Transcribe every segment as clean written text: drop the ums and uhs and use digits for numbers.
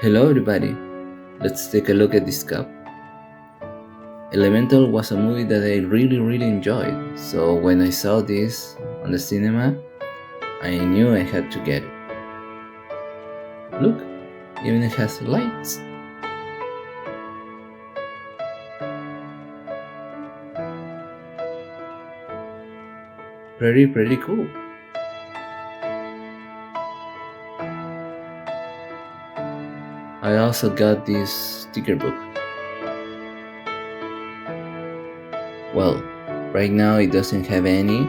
Hello everybody, let's take a look at this cup. Elemental was a movie that I really enjoyed, so when I saw this on the cinema, I knew I had to get it. Look, even it has lights. Pretty cool. I also got this sticker book. Well, right now it doesn't have any.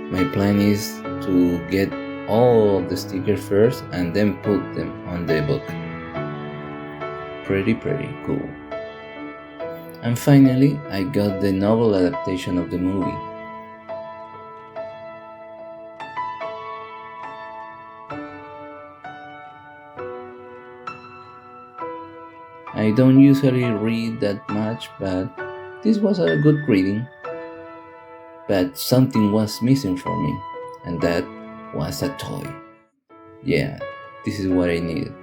My plan is to get all of the stickers first and then put them on the book. Pretty cool. And finally, I got the novel adaptation of the movie. I don't usually read that much, but this was a good reading. But something was missing for me, and that was a toy. Yeah, this is what I needed.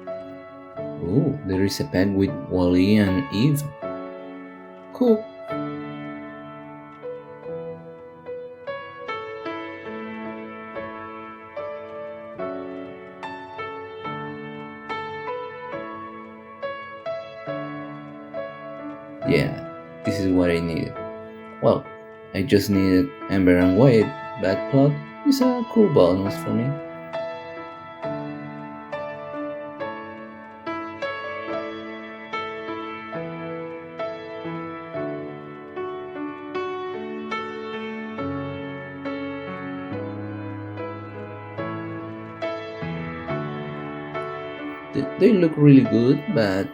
Ooh, there is a pet with Wally and Eve. Cool. Yeah, this is what I needed. Well, I just needed Ember and Wade, but Clod is a cool bonus for me. They look really good, but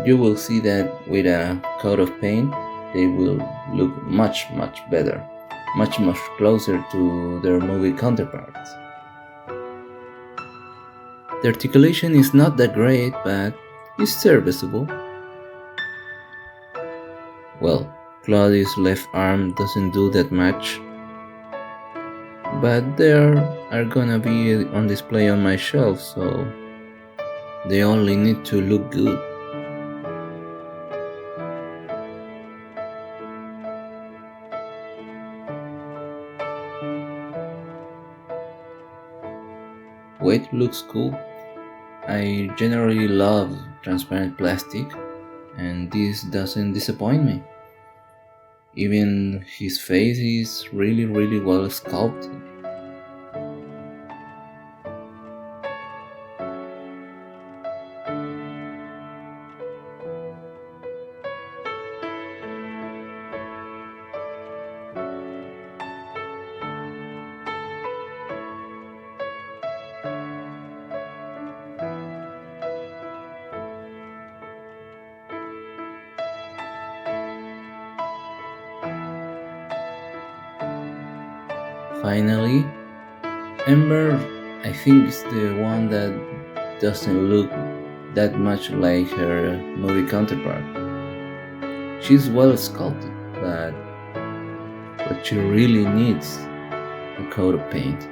you will see that with a coat of paint, they will look much better, much closer to their movie counterparts. The articulation is not that great, but it's serviceable. Well, Claudia's left arm doesn't do that much, but they are gonna be on display on my shelf, so they only need to look good. Weight looks cool. I generally love transparent plastic, and this doesn't disappoint me. Even his face is really well sculpted. Finally, Ember, I think, is the one that doesn't look that much like her movie counterpart. She's well sculpted, but she really needs a coat of paint.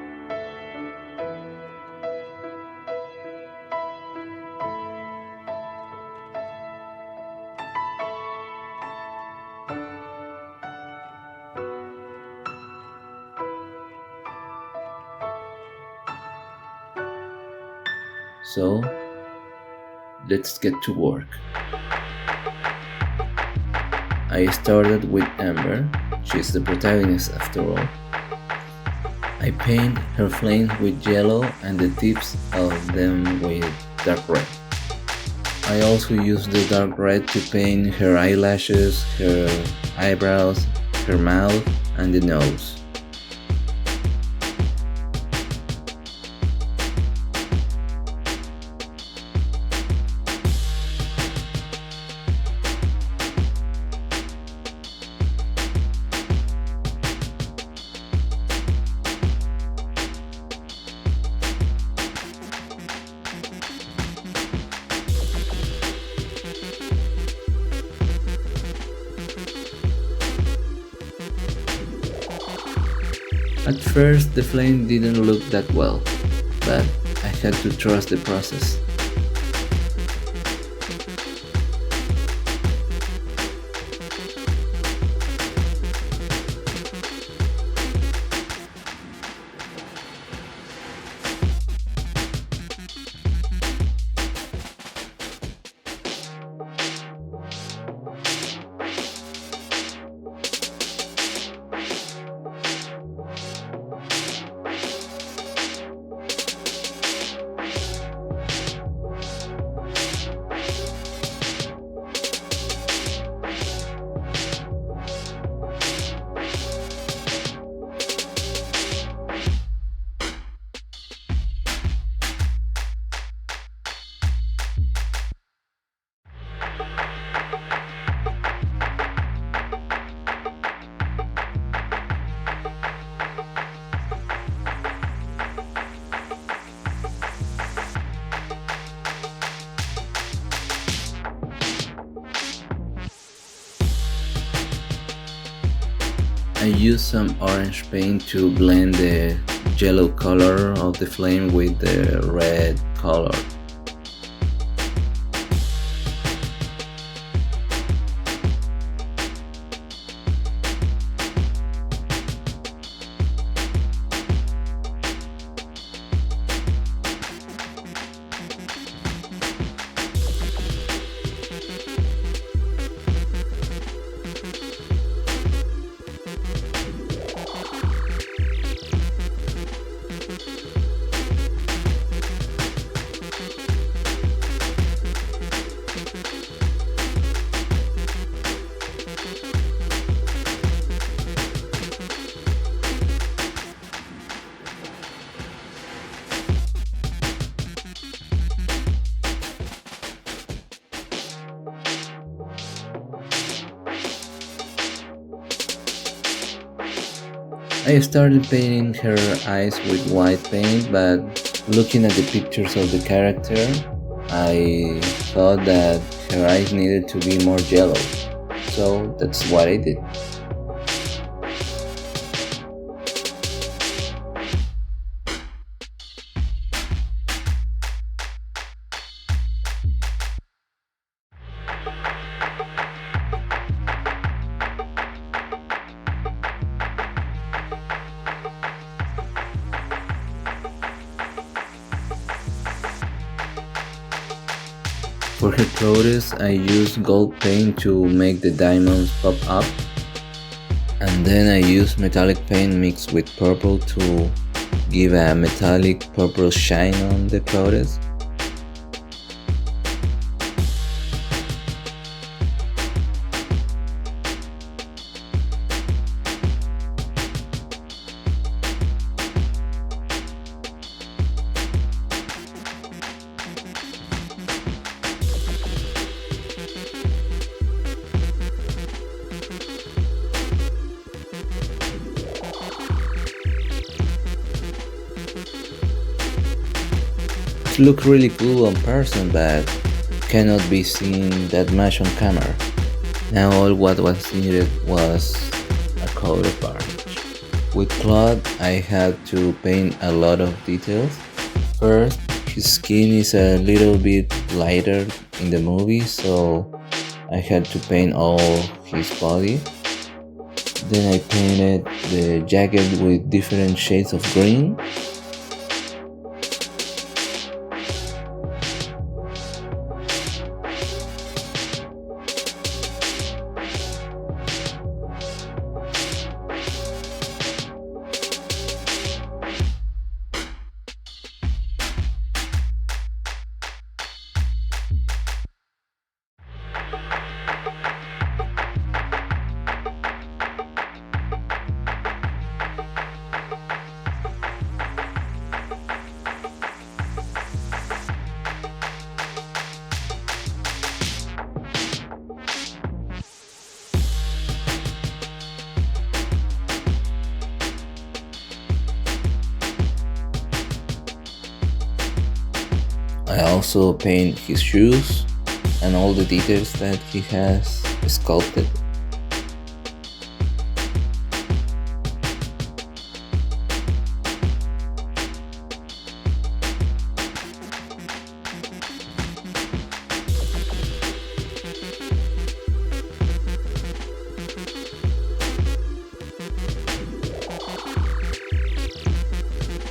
So, let's get to work. I started with Ember, she's the protagonist after all. I paint her flames with yellow and the tips of them with dark red. I also use the dark red to paint her eyelashes, her eyebrows, her mouth, and the nose. At first the flame didn't look that well, but I had to trust the process. I used some orange paint to blend the yellow color of the flame with the red color. I started painting her eyes with white paint, but looking at the pictures of the character, I thought that her eyes needed to be more yellow, so that's what I did. For her clothes, I used gold paint to make the diamonds pop up, and then I used metallic paint mixed with purple to give a metallic purple shine on the clothes. Look really cool on person, but cannot be seen that much on camera. Now all what was needed was a coat of varnish. With Clod, I had to paint a lot of details. First, his skin is a little bit lighter in the movie, so I had to paint all his body. Then I painted the jacket with different shades of green. I also paint his shoes and all the details that he has sculpted.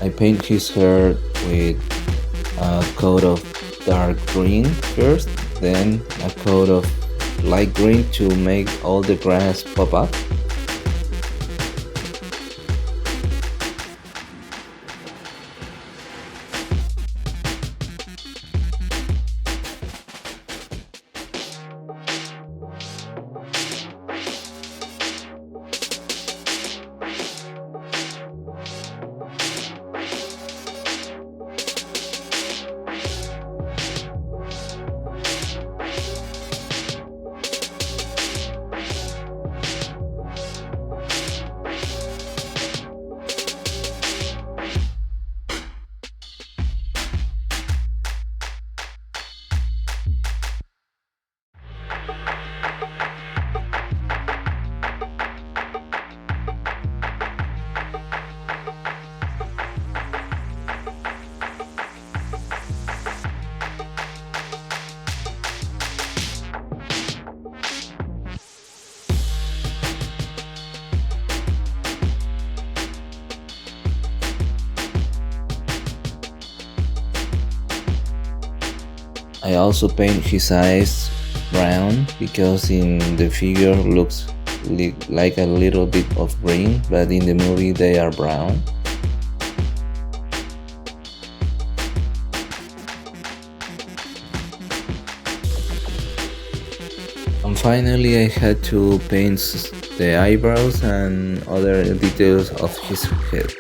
I paint his hair with a coat of dark green first, then a coat of light green to make all the grass pop up. I also paint his eyes brown because in the figure looks like a little bit of green, but in the movie they are brown. And finally I had to paint the eyebrows and other details of his head.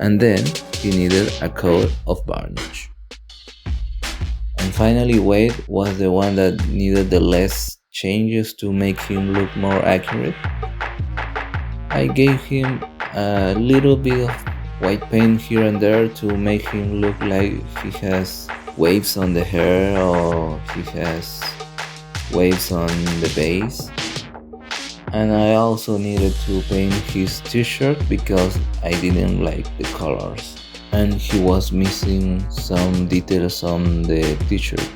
And then he needed a coat of varnish. And finally Wade was the one that needed the less changes to make him look more accurate. I gave him a little bit of white paint here and there to make him look like he has waves on the hair or he has waves on the base. And I also needed to paint his t-shirt because I didn't like the colors and he was missing some details on the t-shirt.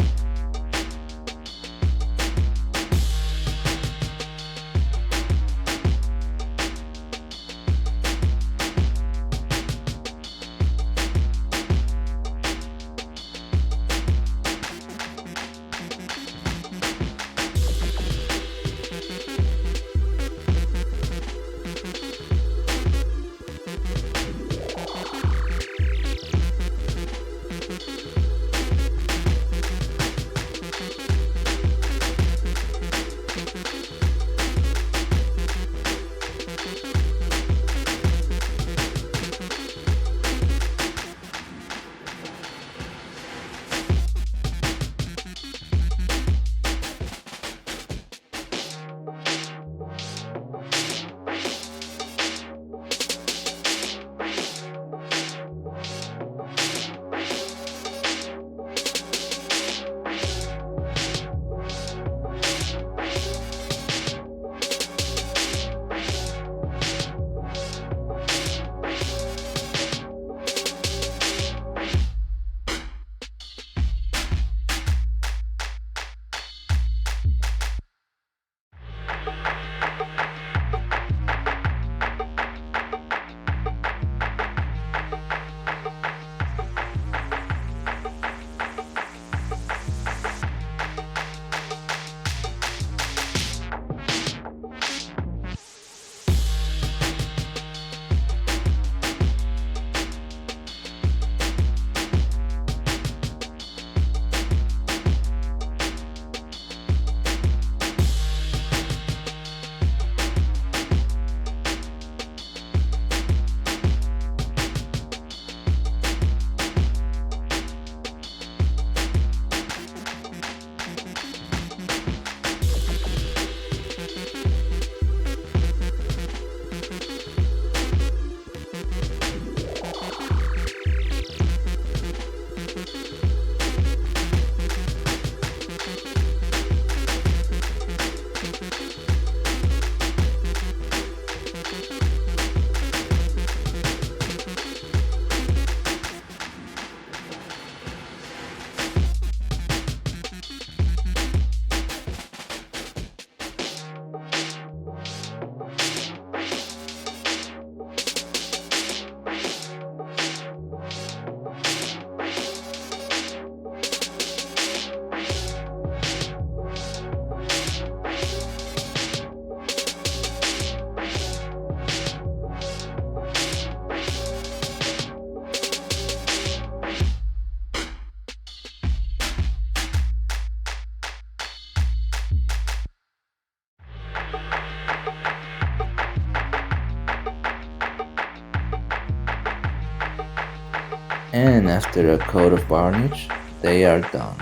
And after a coat of varnish, they are done.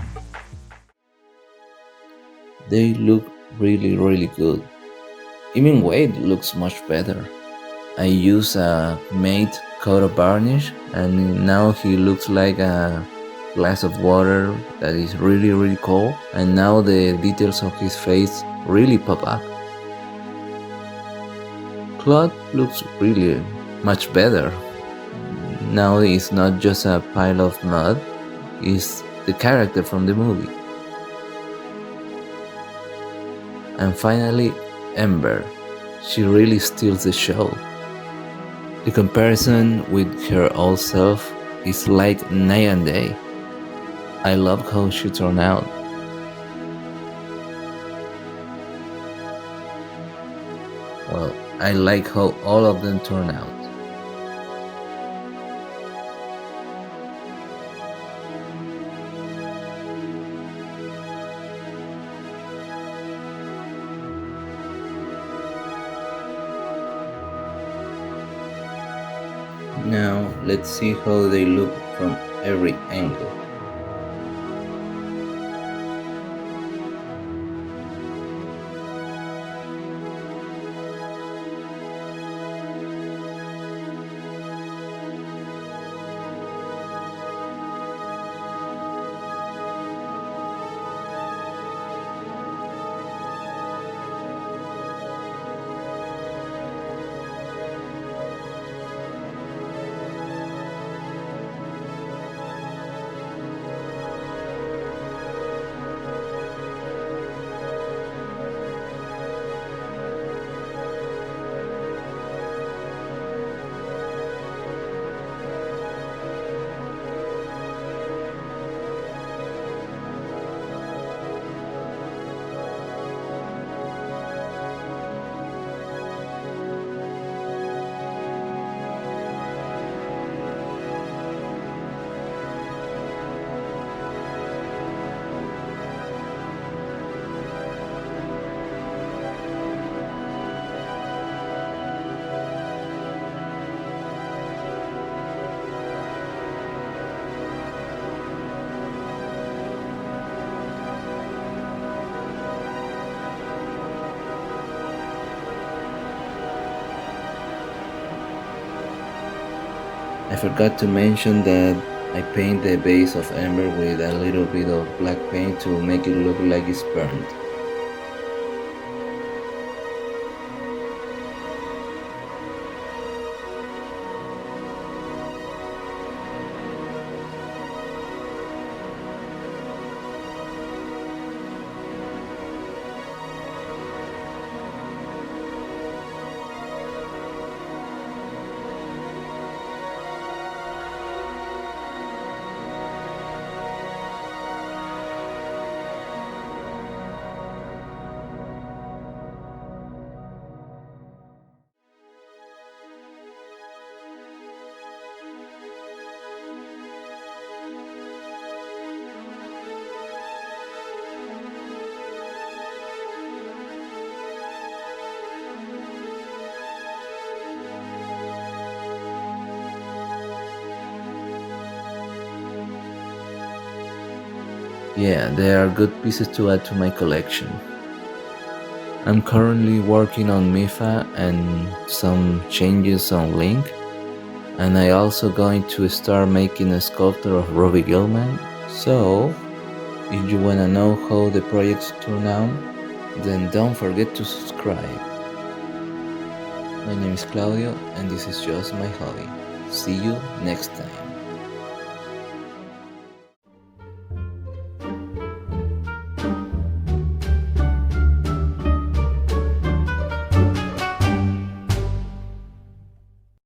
They look really good. Even Wade looks much better. I use a matte coat of varnish and now he looks like a glass of water that is really cold, and now the details of his face really pop up. Clod looks really much better. Now it's not just a pile of mud, it's the character from the movie. And finally, Ember. She really steals the show. The comparison with her old self is like night and day. I love how she turned out. Well, I like how all of them turn out. Now let's see how they look from every angle. I forgot to mention that I paint the base of Ember with a little bit of black paint to make it look like it's burned. Yeah, they are good pieces to add to my collection. I'm currently working on Mifa and some changes on Link, and I also going to start making a sculpture of Robbie Gilman. So, if you wanna know how the projects turn out, then don't forget to subscribe. My name is Claudio and this is just my hobby. See you next time.